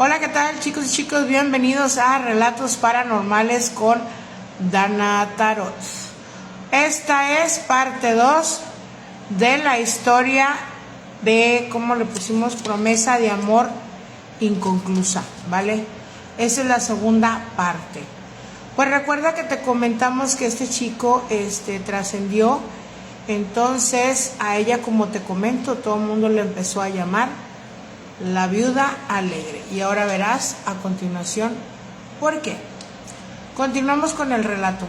Hola, ¿qué tal, chicos y chicos? Bienvenidos a Relatos Paranormales con Dana Tarot. Esta es parte 2 de la historia de cómo le pusimos promesa de amor inconclusa, ¿vale? Esa es la segunda parte. Pues recuerda que te comentamos que este chico trascendió. Entonces a ella, como te comento, todo el mundo le empezó a llamar la viuda alegre. Y ahora verás a continuación por qué. Continuamos con el relato.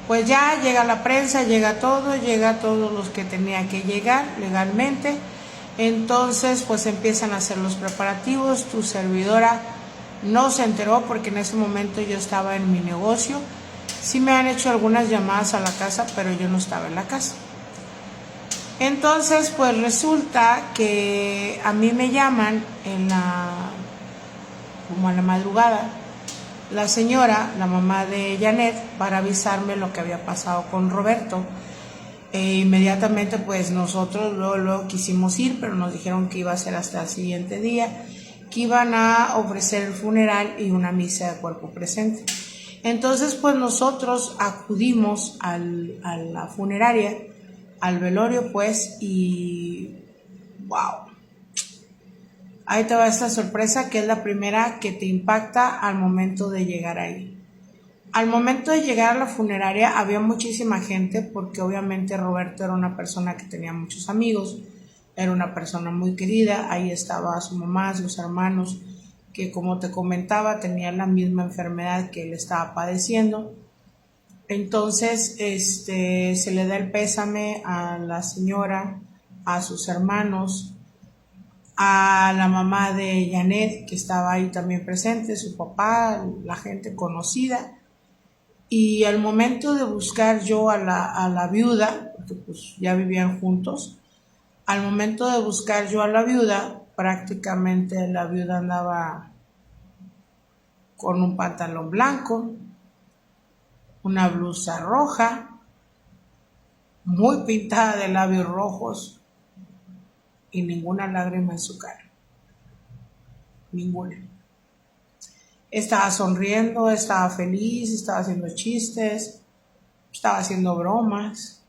Pues ya llega la prensa, llega todos los que tenía que llegar legalmente. Entonces pues empiezan a hacer los preparativos. Tu servidora no se enteró porque en ese momento yo estaba en mi negocio. Sí me han hecho algunas llamadas a la casa, pero yo no estaba en la casa. Entonces pues resulta que a mí me llaman como a la madrugada, la señora, la mamá de Janet, para avisarme lo que había pasado con Roberto. Inmediatamente pues nosotros luego quisimos ir, pero nos dijeron que iba a ser hasta el siguiente día, que iban a ofrecer el funeral y una misa de cuerpo presente. Entonces pues nosotros acudimos a la funeraria, al velorio pues, y wow, ahí te va esta sorpresa que es la primera que te impacta al momento de llegar ahí. Al momento de llegar a la funeraria había muchísima gente porque obviamente Roberto era una persona que tenía muchos amigos, era una persona muy querida. Ahí estaba su mamá, sus hermanos, que como te comentaba tenían la misma enfermedad que él estaba padeciendo. Entonces se le da el pésame a la señora, a sus hermanos, a la mamá de Janet, que estaba ahí también presente, su papá, la gente conocida. Y al momento de buscar yo a la viuda, porque pues ya vivían juntos, al momento de buscar yo a la viuda, prácticamente la viuda andaba con un pantalón blanco, una blusa roja, muy pintada de labios rojos y ninguna lágrima en su cara. Ninguna. Estaba sonriendo, estaba feliz, estaba haciendo chistes, estaba haciendo bromas.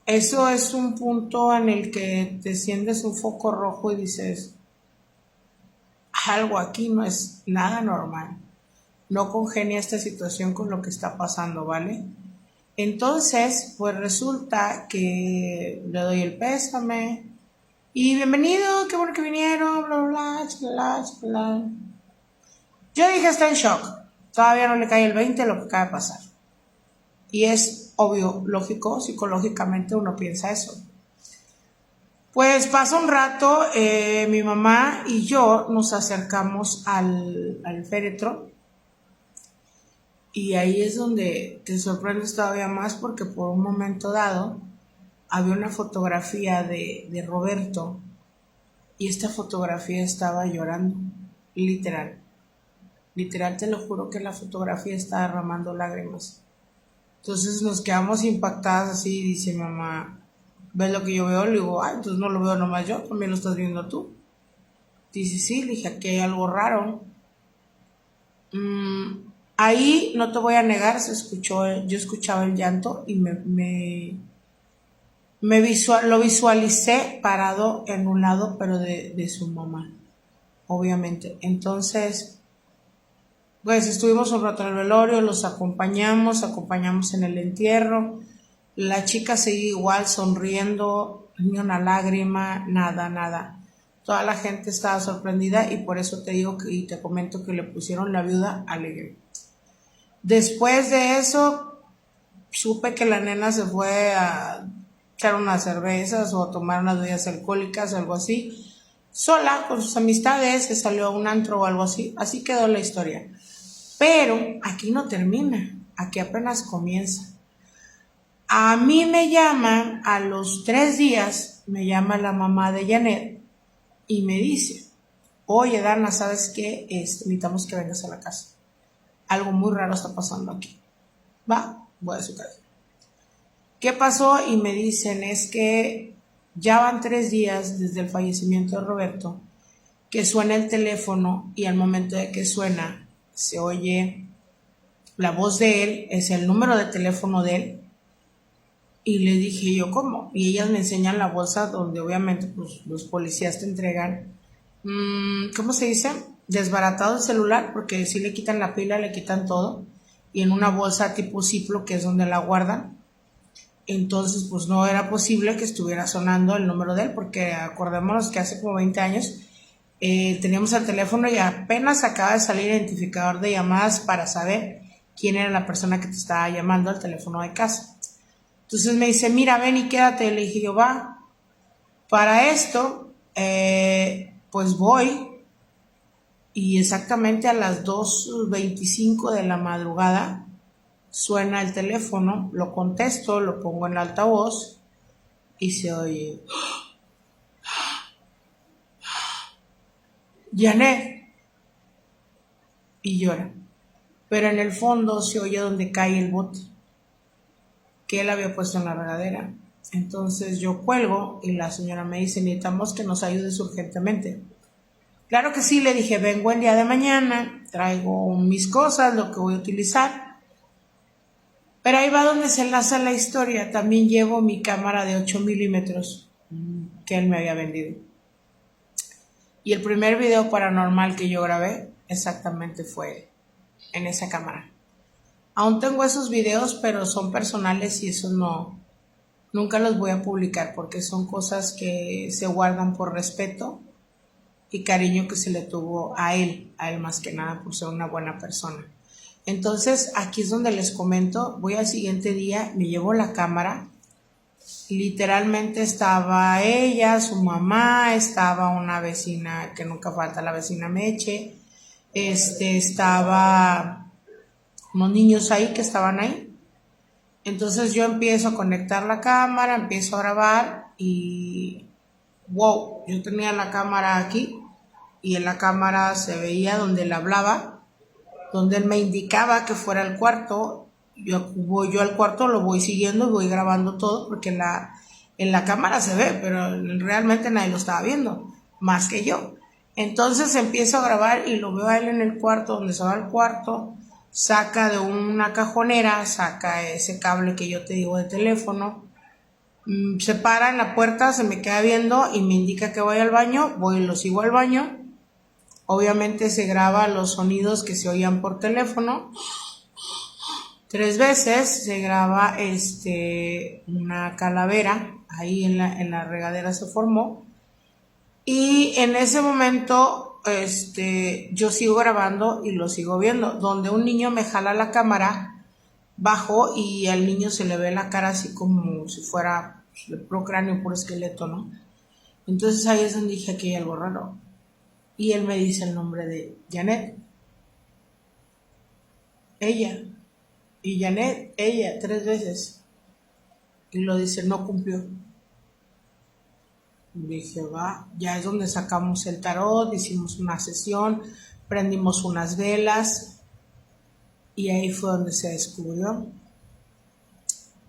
Eso es un punto en el que te enciendes un foco rojo y dices, algo aquí no es nada normal. No congenia esta situación con lo que está pasando, ¿vale? Entonces, pues resulta que le doy el pésame y bienvenido, qué bueno que vinieron, bla, bla, bla, bla, bla. Yo dije, está en shock, todavía no le cae el 20 lo que acaba de pasar. Y es obvio, lógico, psicológicamente uno piensa eso. Pues pasa un rato, mi mamá y yo nos acercamos al féretro. Y ahí es donde te sorprendes todavía más porque por un momento dado había una fotografía de Roberto y esta fotografía estaba llorando, literal. Literal, te lo juro que la fotografía estaba derramando lágrimas. Entonces nos quedamos impactadas así, dice mi mamá, ¿ves lo que yo veo? Le digo, ay, entonces no lo veo nomás yo, también lo estás viendo tú. Dice, sí, le dije, aquí hay algo raro. Ahí no te voy a negar, yo escuchaba el llanto y lo visualicé parado en un lado, pero de su mamá, obviamente. Entonces, pues estuvimos un rato en el velorio, los acompañamos en el entierro. La chica seguía igual sonriendo, ni una lágrima, nada. Toda la gente estaba sorprendida y por eso te digo y te comento que le pusieron la viuda alegre. Después de eso, supe que la nena se fue a echar unas cervezas o a tomar unas bebidas alcohólicas, algo así, sola, con sus amistades, se salió a un antro o algo así. Así quedó la historia. Pero aquí no termina, aquí apenas comienza. A mí me llaman, a los 3 días, me llama la mamá de Janet y me dice, oye Dana, ¿sabes qué? Necesitamos que vengas a la casa. Algo muy raro está pasando aquí. Va, voy a su casa. ¿Qué pasó? Y me dicen, es que ya van 3 días desde el fallecimiento de Roberto que suena el teléfono y al momento de que suena se oye la voz de él, es el número de teléfono de él. Y le dije yo, ¿cómo? Y ellas me enseñan la bolsa donde obviamente pues, los policías te entregan, ¿cómo se dice? Desbaratado el celular, porque si le quitan la pila, le quitan todo. Y en una bolsa tipo Ziploc, que es donde la guardan. Entonces, pues no era posible que estuviera sonando el número de él, porque acordémonos que hace como 20 años teníamos el teléfono y apenas acaba de salir el identificador de llamadas para saber quién era la persona que te estaba llamando al teléfono de casa. Entonces me dice, mira, ven y quédate. Le dije yo, va. Para esto, pues voy y exactamente a las 2:25 de la madrugada suena el teléfono, lo contesto, lo pongo en el altavoz y se oye, Janet, y llora. Pero en el fondo se oye donde cae el bote que él había puesto en la regadera. Entonces yo cuelgo y la señora me dice, necesitamos que nos ayudes urgentemente. Claro que sí, le dije, vengo el día de mañana, traigo mis cosas, lo que voy a utilizar. Pero ahí va donde se enlaza la historia. También llevo mi cámara de 8 milímetros que él me había vendido. Y el primer video paranormal que yo grabé exactamente fue en esa cámara. Aún tengo esos videos, pero son personales y esos no, nunca los voy a publicar porque son cosas que se guardan por respeto y cariño que se le tuvo a él más que nada por ser una buena persona. Entonces aquí es donde les comento, voy al siguiente día, me llevo la cámara, literalmente estaba ella, su mamá, estaba una vecina, que nunca falta la vecina Meche, estaba unos niños ahí que estaban ahí. Entonces yo empiezo a conectar la cámara, empiezo a grabar y wow, yo tenía la cámara aquí y en la cámara se veía donde él hablaba, donde él me indicaba que fuera al cuarto. Yo voy al cuarto, lo voy siguiendo y voy grabando todo porque en la cámara se ve, pero realmente nadie lo estaba viendo, más que yo. Entonces empiezo a grabar y lo veo a él en el cuarto, donde se va al cuarto, saca de una cajonera, saca ese cable que yo te digo de teléfono, se para en la puerta, se me queda viendo y me indica que voy al baño, voy y lo sigo al baño. Obviamente se graba los sonidos que se oían por teléfono. 3 veces se graba una calavera, ahí en la regadera se formó. Y en ese momento yo sigo grabando y lo sigo viendo, donde un niño me jala la cámara, bajo y al niño se le ve la cara así como si fuera de puro cráneo, puro esqueleto, ¿no? Entonces ahí es donde dije que hay algo raro. Y él me dice el nombre de Janet. Ella. Y Janet, ella, 3 veces. Y lo dice, no cumplió. Dije, va, ya es donde sacamos el tarot, hicimos una sesión, prendimos unas velas y ahí fue donde se descubrió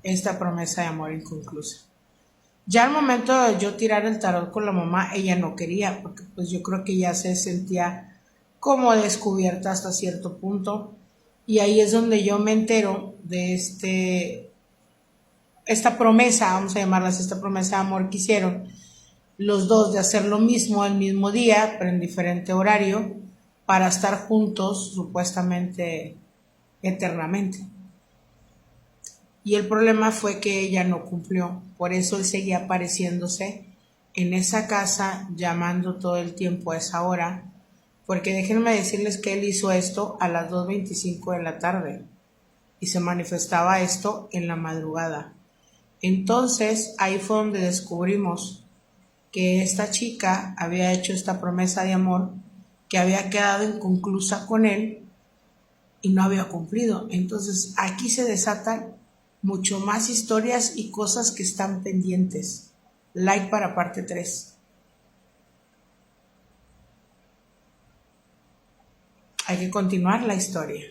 esta promesa de amor inconclusa. Ya al momento de yo tirar el tarot con la mamá, ella no quería, porque pues yo creo que ya se sentía como descubierta hasta cierto punto. Y ahí es donde yo me entero de esta promesa, vamos a llamarla así, esta promesa de amor que hicieron los dos de hacer lo mismo el mismo día, pero en diferente horario, para estar juntos supuestamente eternamente. Y el problema fue que ella no cumplió, por eso él seguía apareciéndose en esa casa, llamando todo el tiempo a esa hora, porque déjenme decirles que él hizo esto a las 2:25 de la tarde y se manifestaba esto en la madrugada. Entonces ahí fue donde descubrimos que esta chica había hecho esta promesa de amor, que había quedado inconclusa con él y no había cumplido. Entonces aquí se desatan mucho más historias y cosas que están pendientes. Like para parte 3. Hay que continuar la historia.